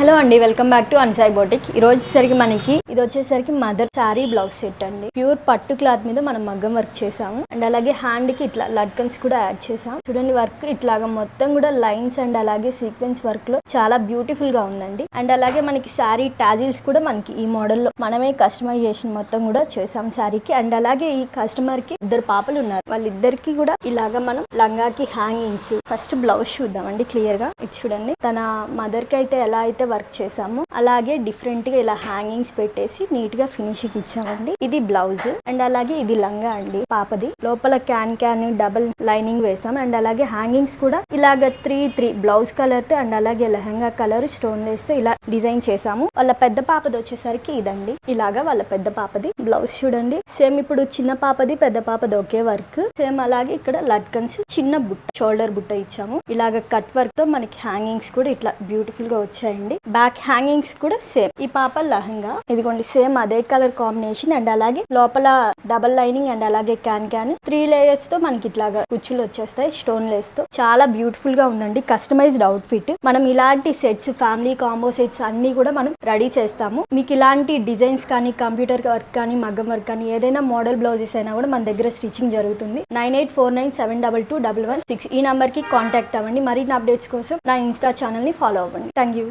Hello అండి, welcome back to అన్సాయి boutique. ఈ రోజుసరికి మనకి ఇది వచ్చేసరికి మదర్ శారీ బ్లౌజ్ సెట్ అండి. ప్యూర్ పట్టు క్లాత్ మీద మనం మగ్గం వర్క్ చేసాము అండ్ అలాగే హ్యాండ్ కి ఇట్లా లట్కన్స్ కూడా యాడ్ చేసాం. చూడండి, వర్క్ ఇట్లాగా మొత్తం కూడా లైన్స్ అండ్ అలాగే సీక్వెన్స్ వర్క్ లో చాలా బ్యూటిఫుల్ గా ఉందండి. అండ్ అలాగే మనకి శారీ టాజిల్స్ కూడా మనకి ఈ మోడల్ లో మనమే కస్టమైజేషన్ మొత్తం కూడా చేసాం శారీకి. అండ్ అలాగే ఈ కస్టమర్ కి ఇద్దరు పాపలు ఉన్నారు, వాళ్ళిద్దరికి కూడా ఇలాగా మనం లంగాకి హ్యాంగింగ్స్. ఫస్ట్ బ్లౌజ్ చూద్దామండి క్లియర్ గా. ఇది చూడండి, తన మదర్ కి అయితే ఎలా అయితే వర్క్ చేసాము అలాగే డిఫరెంట్ గా ఇలా హ్యాంగింగ్స్ పెట్టేసి నీట్ గా ఫినిషింగ్ ఇచ్చామండి. ఇది బ్లౌజ్ అండ్ అలాగే ఇది లంగా అండి పాపది. లోపల క్యాన్ డబుల్ లైనింగ్ వేసాం అండ్ అలాగే హ్యాంగింగ్స్ కూడా ఇలాగ త్రీ బ్లౌజ్ కలర్ తో అండ్ అలాగే లెహంగా కలర్ స్టోన్ వేస్తే ఇలా డిజైన్ చేసాము. వాళ్ళ పెద్ద పాపది వచ్చేసరికి ఇదండి, ఇలాగా వాళ్ళ పెద్ద పాపది బ్లౌజ్. చూడండి, సేమ్ ఇప్పుడు చిన్న పాపది పెద్ద పాపది ఒకే వర్క్. సేమ్ అలాగే ఇక్కడ లట్కన్స్ చిన్న బుట్ట, షోల్డర్ బుట్ట ఇచ్చాము. ఇలాగ కట్ వర్క్ తో మనకి హ్యాంగింగ్స్ కూడా ఇట్లా బ్యూటిఫుల్ గా వచ్చాయండి. బ్యాక్ హ్యాంగింగ్స్ కూడా సేమ్. ఈ పాప లహంగా ఇదిగోండి, సేమ్ అదే కలర్ కాంబినేషన్ అండ్ అలాగే లోపల డబల్ లైనింగ్ అండ్ అలాగే క్యాన్ 3 లేయర్స్ తో మనకి ఇట్లాగా కుచ్చులు వచ్చేస్తాయి స్టోన్ లేస్ తో. చాలా బ్యూటిఫుల్ గా ఉందండి, కస్టమైజ్డ్ అవుట్ ఫిట్. మనం ఇలాంటి సెట్స్, ఫ్యామిలీ కాంబో సెట్స్ అన్ని కూడా మనం రెడీ చేస్తాము. మీకు ఇలాంటి డిజైన్స్ కానీ, కంప్యూటర్ వర్క్ కానీ, మగ్గం వర్క్ కానీ, ఏదైనా మోడల్ బ్లౌజెస్ అయినా కూడా మన దగ్గర స్టిచ్చింగ్ జరుగుతుంది. 9849722116 ఈ నంబర్ కి కాంటాక్ట్ అవ్వండి. మరిన్ని అప్డేట్స్ కోసం నా ఇన్స్టా ఛానల్ ని ఫాలో అవ్వండి. Thank you.